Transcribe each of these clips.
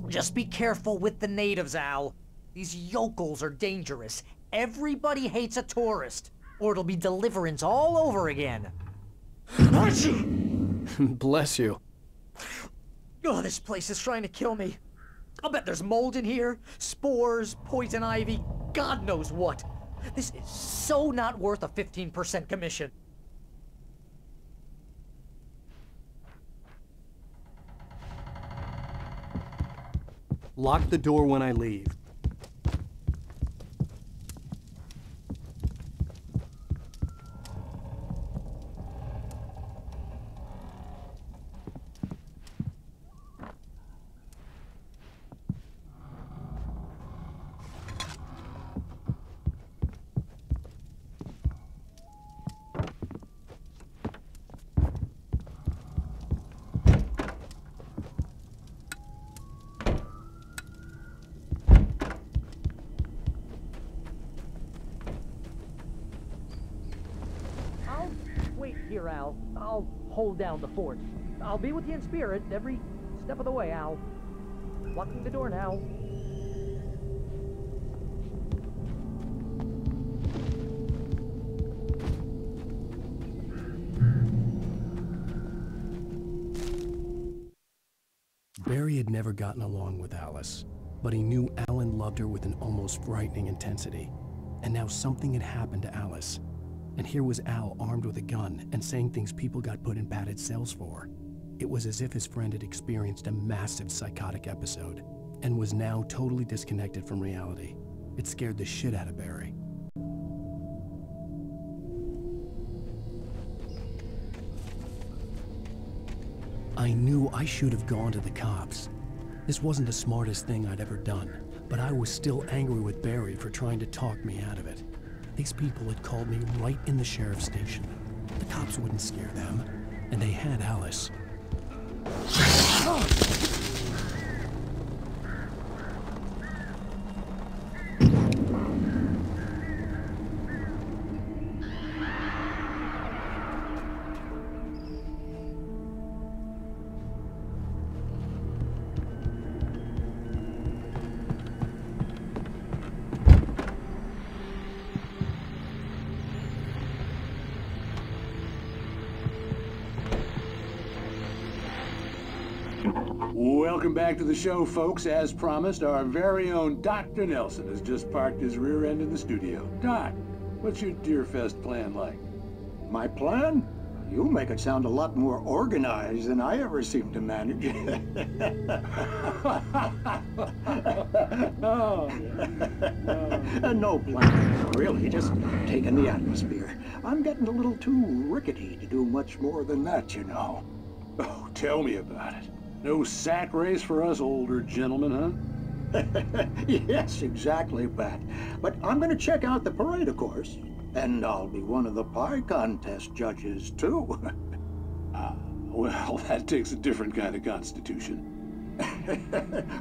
Just be careful with the natives, Al. These yokels are dangerous. Everybody hates a tourist, or it'll be Deliverance all over again. Bless you. Oh, this place is trying to kill me. I'll bet there's mold in here, spores, poison ivy, God knows what. This is so not worth a 15% commission. Lock the door when I leave. Wait here, Al. I'll hold down the fort. I'll be with you in spirit every step of the way, Al. Locking the door now. Barry had never gotten along with Alice, but he knew Alan loved her with an almost frightening intensity. And now something had happened to Alice. And here was Al armed with a gun and saying things people got put in padded cells for. It was as if his friend had experienced a massive psychotic episode and was now totally disconnected from reality. It scared the shit out of Barry. I knew I should have gone to the cops. This wasn't the smartest thing I'd ever done, but I was still angry with Barry for trying to talk me out of it. These people had called me right in the sheriff's station. The cops wouldn't scare them, and they had Alice. Welcome back to the show, folks. As promised, our very own Dr. Nelson has just parked his rear end in the studio. Doc, what's your Deerfest plan like? My plan? You make it sound a lot more organized than I ever seem to manage. No plan, really, just taking the atmosphere. I'm getting a little too rickety to do much more than that, you know. Oh, tell me about it. No sack race for us older gentlemen, huh? Yes, exactly, Pat. But I'm going to check out the parade, of course. And I'll be one of the pie contest judges, too. Well, that takes a different kind of constitution.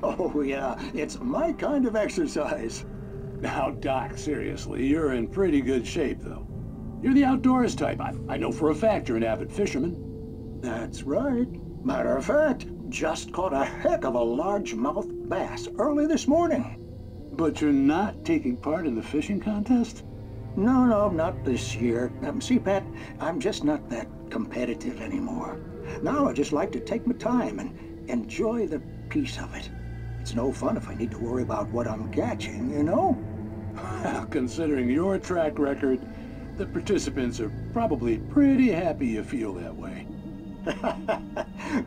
Oh, yeah, it's my kind of exercise. Now, Doc, seriously, you're in pretty good shape, though. You're the outdoors type. I know for a fact you're an avid fisherman. That's right. Matter of fact, just caught a heck of a largemouth bass early this morning. But you're not taking part in the fishing contest? No, not this year. See, Pat, I'm just not that competitive anymore. Now I just like to take my time and enjoy the peace of it. It's no fun if I need to worry about what I'm catching, you know? Well, considering your track record, the participants are probably pretty happy you feel that way.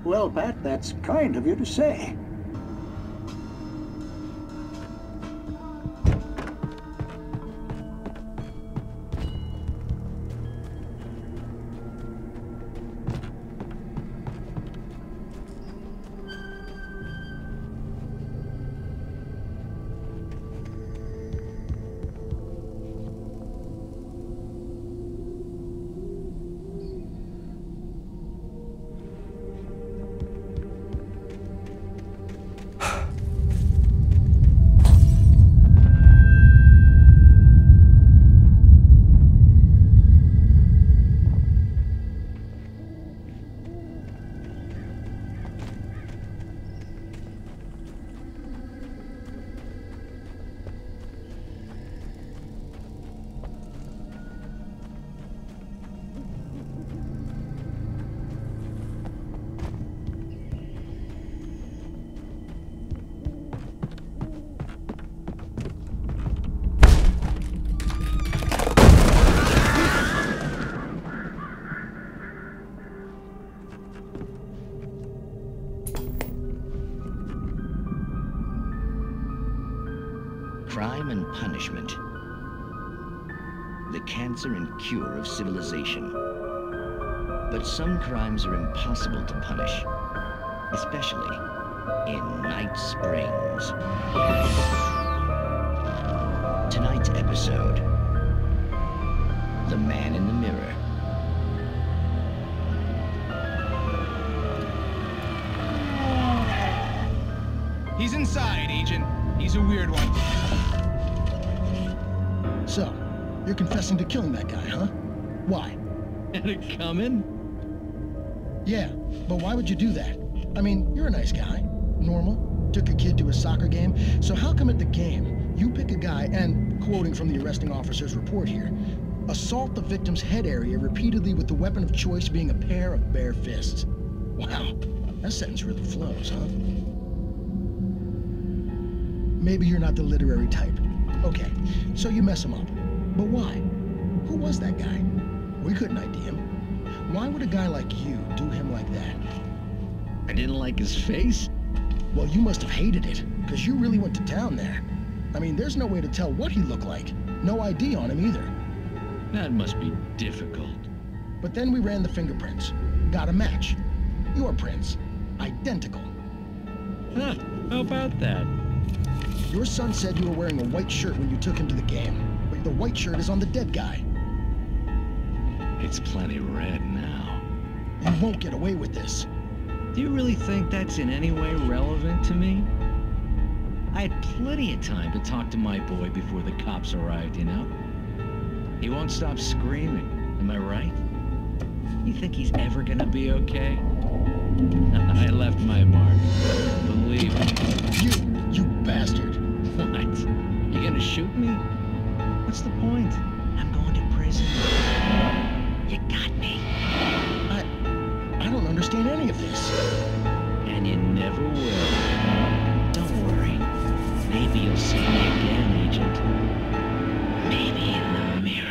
Well, Pat, that's kind of you to say. Crime and punishment. The cancer and cure of civilization. But some crimes are impossible to punish, especially in Night Springs. Tonight's episode, The Man in the Mirror. He's inside, Agent. He's a weird one. So, you're confessing to killing that guy, huh? Why? Had it coming? Yeah, but why would you do that? I mean, you're a nice guy. Normal. Took a kid to a soccer game. So how come at the game, you pick a guy and, quoting from the arresting officer's report here, assault the victim's head area repeatedly with the weapon of choice being a pair of bare fists? Wow, that sentence really flows, huh? Maybe you're not the literary type. Okay, so you mess him up. But why? Who was that guy? We couldn't ID him. Why would a guy like you do him like that? I didn't like his face? Well, you must have hated it, because you really went to town there. I mean, there's no way to tell what he looked like. No ID on him either. That must be difficult. But then we ran the fingerprints. Got a match. Your prints. Identical. Huh, how about that? Your son said you were wearing a white shirt when you took him to the game, but the white shirt is on the dead guy. It's plenty red now. You won't get away with this. Do you really think that's in any way relevant to me? I had plenty of time to talk to my boy before the cops arrived, you know? He won't stop screaming, am I right? You think he's ever gonna be okay? I left my mark, believe me. You bastard. What? You gonna shoot me? What's the point? I'm going to prison. You got me. I don't understand any of this. And you never will. Don't worry. Maybe you'll see me again, Agent. Maybe in the mirror.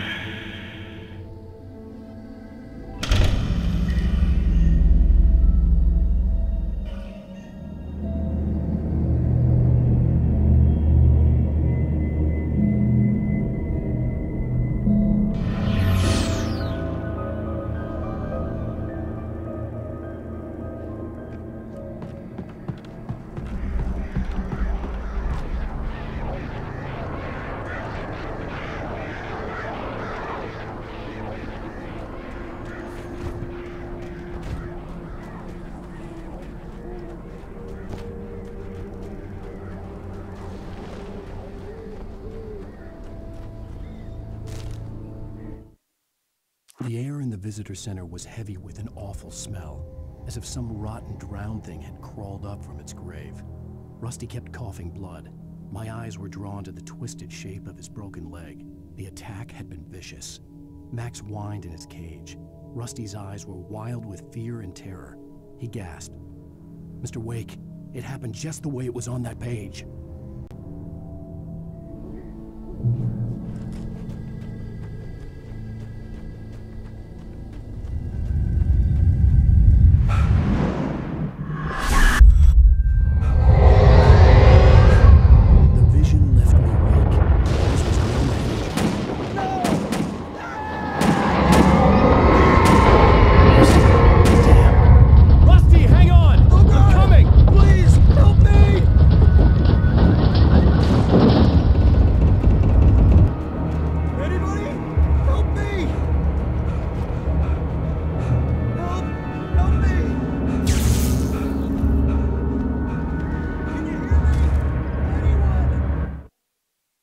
The air in the visitor center was heavy with an awful smell, as if some rotten drowned thing had crawled up from its grave. Rusty kept coughing blood. My eyes were drawn to the twisted shape of his broken leg. The attack had been vicious. Max whined in his cage. Rusty's eyes were wild with fear and terror. He gasped. "Mr. Wake, it happened just the way it was on that page."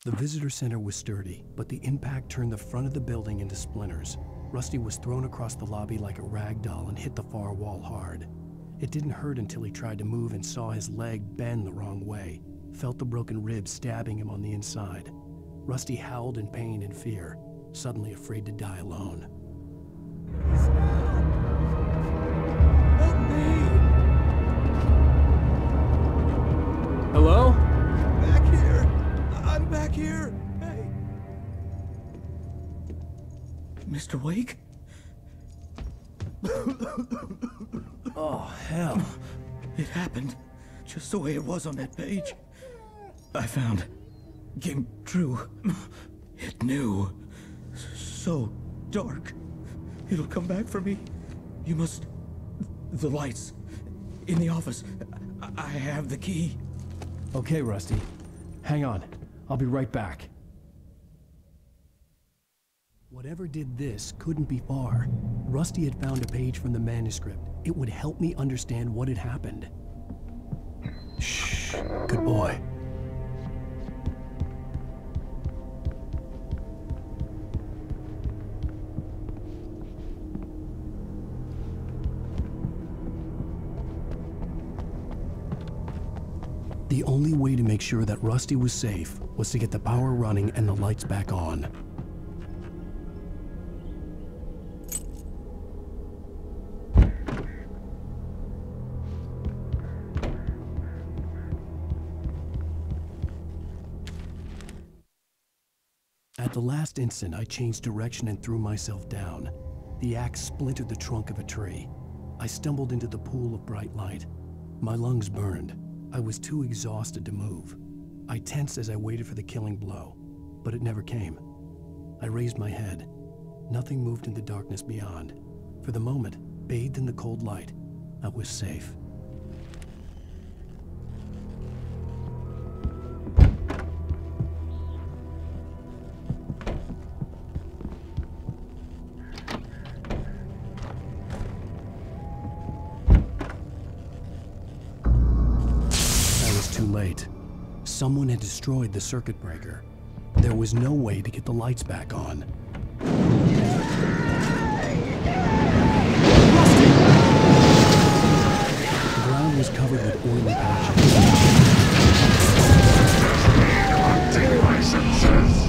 The visitor center was sturdy, but the impact turned the front of the building into splinters. Rusty was thrown across the lobby like a rag doll and hit the far wall hard. It didn't hurt until he tried to move and saw his leg bend the wrong way, felt the broken ribs stabbing him on the inside. Rusty howled in pain and fear, suddenly afraid to die alone. Help me! Hello? Back here! I'm back here! Hey! Mr. Wake? Oh, hell. It happened just the way it was on that page. I found came true. It knew. So dark. It'll come back for me. You must... The lights. In the office. I have the key. Okay, Rusty. Hang on. I'll be right back. Whatever did this couldn't be far. Rusty had found a page from the manuscript. It would help me understand what had happened. Shh. Good boy. The only way to make sure that Rusty was safe was to get the power running and the lights back on. At the last instant, I changed direction and threw myself down. The axe splintered the trunk of a tree. I stumbled into the pool of bright light. My lungs burned. I was too exhausted to move. I tensed as I waited for the killing blow, but it never came. I raised my head. Nothing moved in the darkness beyond. For the moment, bathed in the cold light, I was safe. Too late. Someone had destroyed the circuit breaker. There was no way to get the lights back on. The ground was covered with oily patches. Hunting licenses.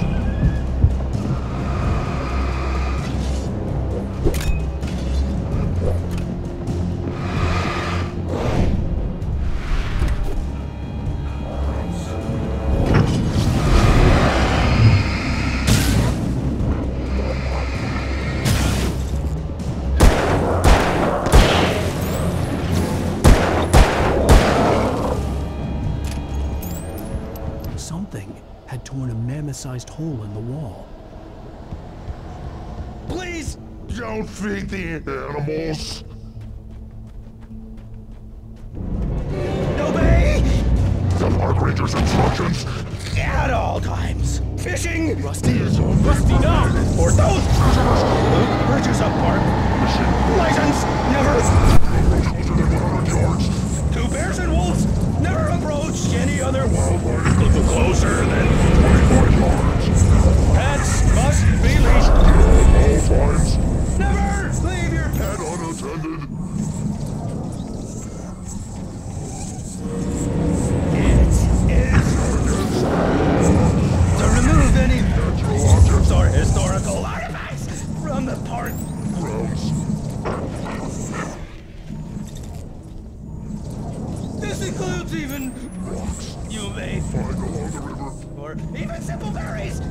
Something had torn a mammoth-sized hole in the wall. Please! Don't feed the animals! Obey! The Park Ranger's instructions! At all times! Fishing! Rusty! Rusty, no! For those bridges up, Park! License! Never! 100 yards! 2 bears and wolves! Never approach any other wildlife closer than 25 yards! Pets must be leashed! All times! Never leave your Pet unattended! It is to remove any Natural objects! or historical artifacts from the park Grounds! This includes even Rocks! you may Find along the river! or even simple berries.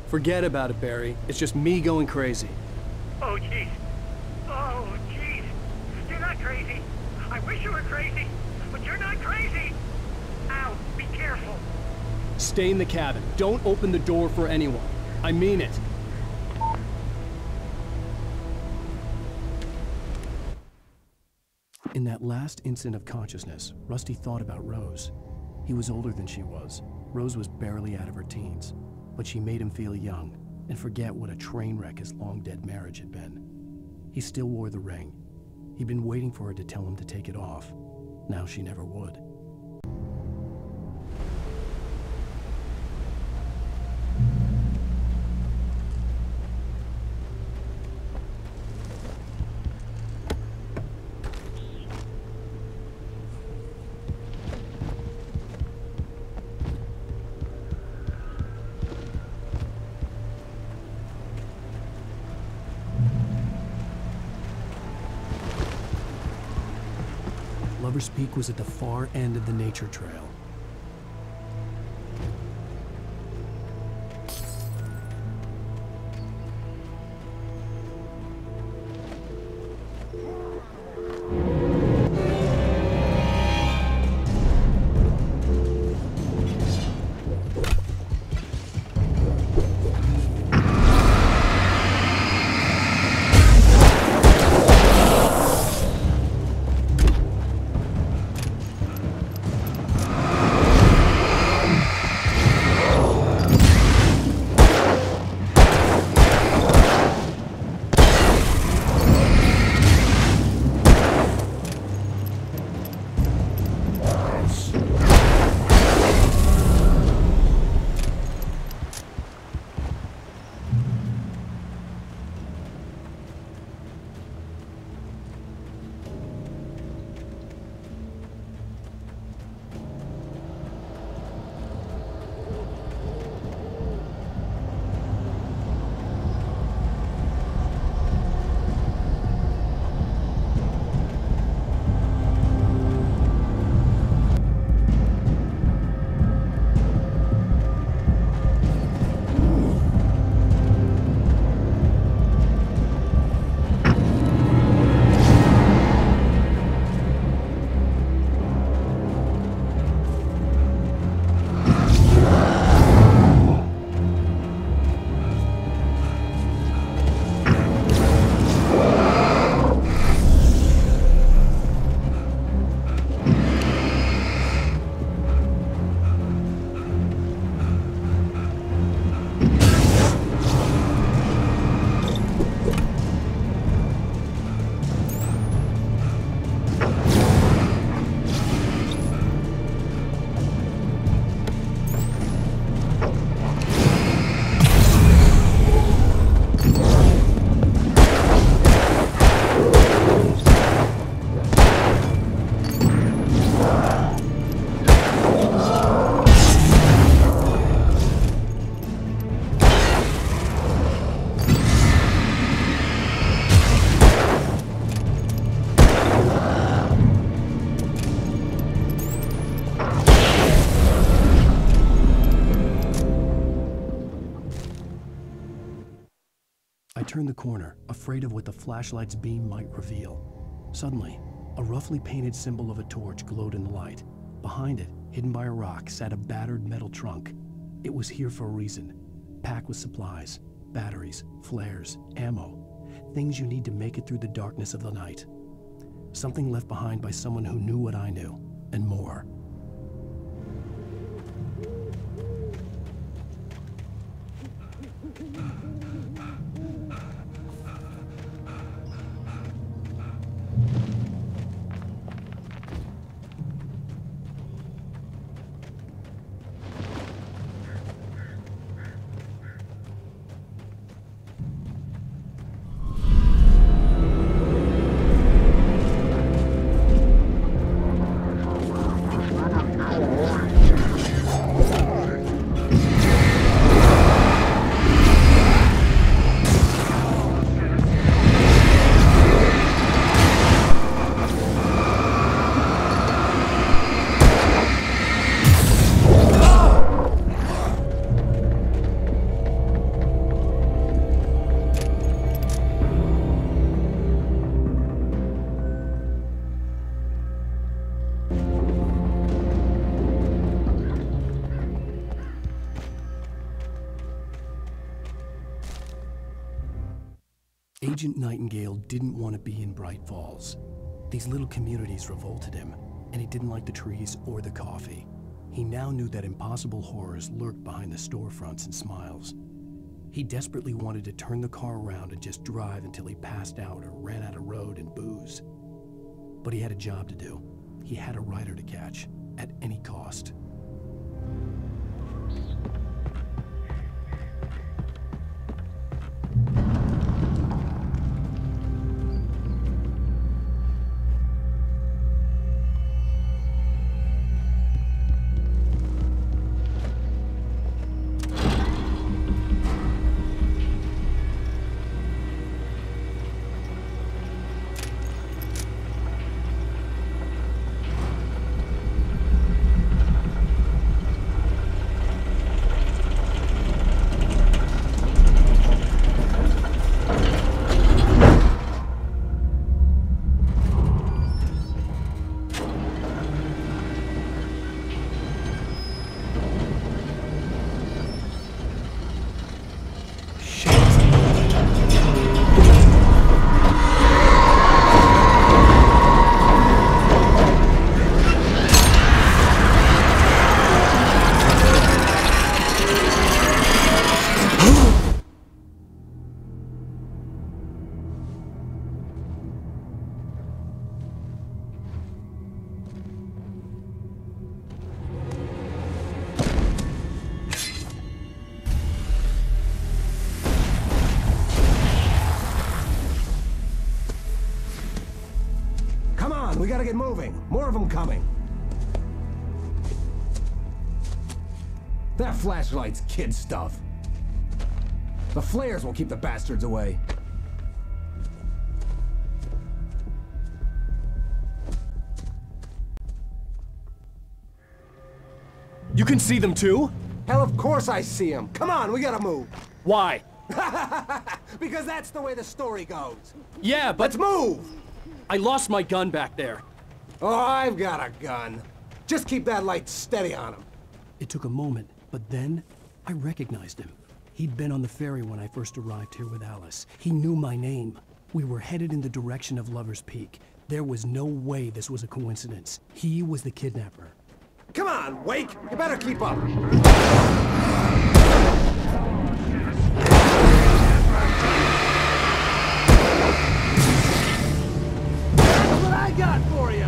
Forget about it, Barry. It's just me going crazy. Oh, jeez. Oh, jeez. You're not crazy. I wish you were crazy, but you're not crazy. Ow, be careful. Stay in the cabin. Don't open the door for anyone. I mean it. In that last instant of consciousness, Rusty thought about Rose. He was older than she was. Rose was barely out of her teens, but she made him feel young and forget what a train wreck his long-dead marriage had been. He still wore the ring. He'd been waiting for her to tell him to take it off. Now she never would. Lover's Peak was at the far end of the nature trail. I turned the corner, afraid of what the flashlight's beam might reveal. Suddenly, a roughly painted symbol of a torch glowed in the light. Behind it, hidden by a rock, sat a battered metal trunk. It was here for a reason, packed with supplies, batteries, flares, ammo, things you need to make it through the darkness of the night. Something left behind by someone who knew what I knew, and more. Agent Nightingale didn't want to be in Bright Falls. These little communities revolted him, and he didn't like the trees or the coffee. He now knew that impossible horrors lurked behind the storefronts and smiles. He desperately wanted to turn the car around and just drive until he passed out or ran out of road and booze. But he had a job to do. He had a rider to catch, at any cost. We gotta get moving. More of them coming. That flashlight's kid stuff. The flares will keep the bastards away. You can see them too? Hell, of course I see them. Come on, we gotta move. Why? Because that's the way the story goes. Yeah, but... Let's move! I lost my gun back there. Oh, I've got a gun. Just keep that light steady on him. It took a moment, but then I recognized him. He'd been on the ferry when I first arrived here with Alice. He knew my name. We were headed in the direction of Lover's Peak. There was no way this was a coincidence. He was the kidnapper. Come on, Wake! You better keep up! That's what I got for you!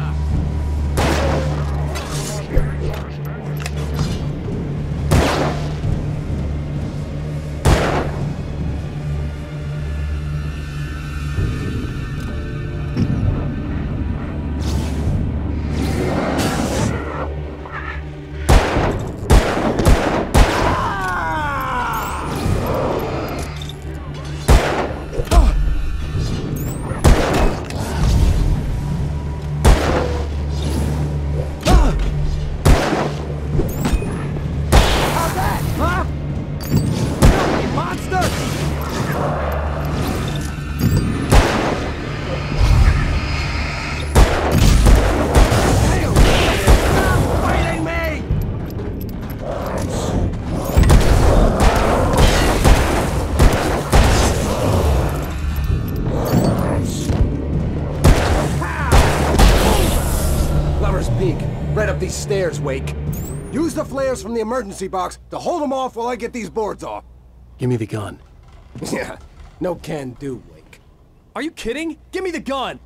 These stairs, Wake. Use the flares from the emergency box to hold them off while I get these boards off. Give me the gun. Yeah, no can do, Wake. Are you kidding? Give me the gun!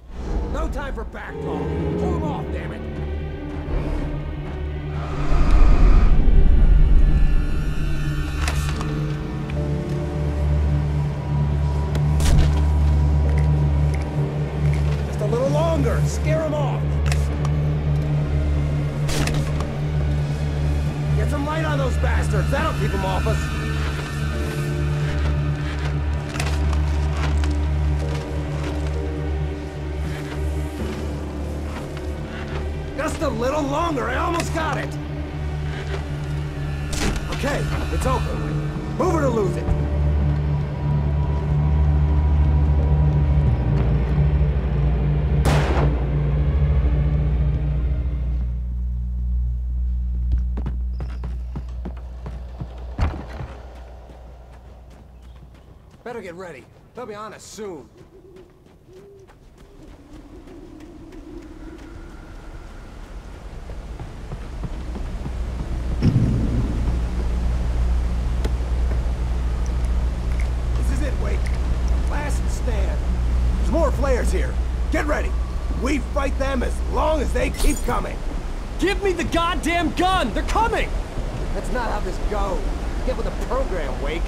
No time for back talk. Hold them off, damn it. Just a little longer. Scare them off. Get some light on those bastards. That'll keep them off us. Just a little longer. I almost got it. Okay, it's open. Move it or lose it. Better get ready. They'll be on us soon. We fight them as long as they keep coming. Give me the goddamn gun! They're coming! That's not how this goes. Get with the program, Wake.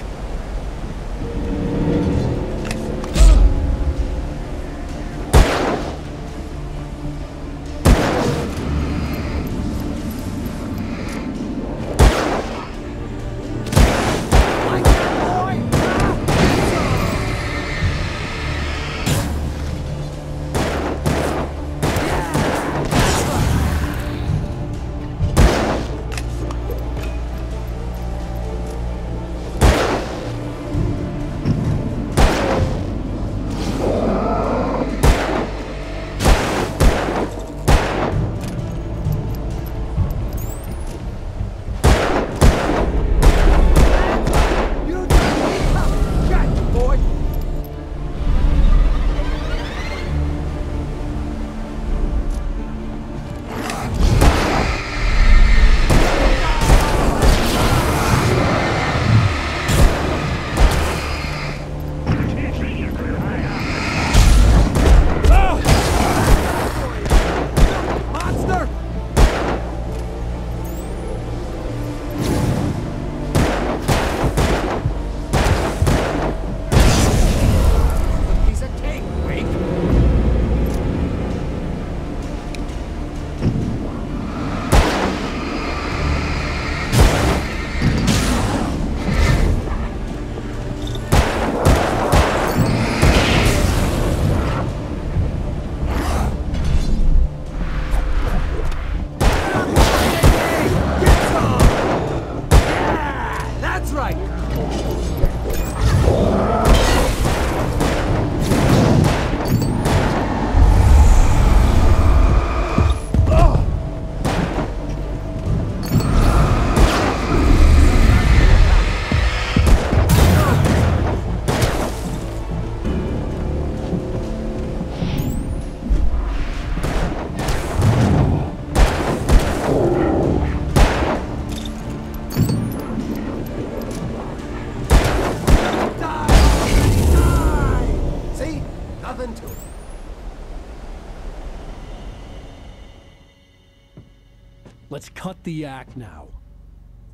Let's cut the act now.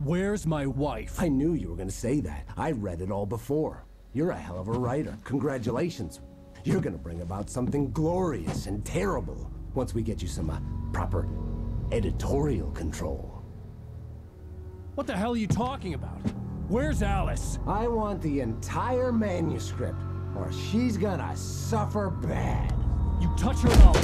Where's my wife? I knew you were gonna say that. I read it all before. You're a hell of a writer. Congratulations. You're gonna bring about something glorious and terrible once we get you some proper editorial control. What the hell are you talking about? Where's Alice? I want the entire manuscript, or she's gonna suffer bad. You touch her, I'll...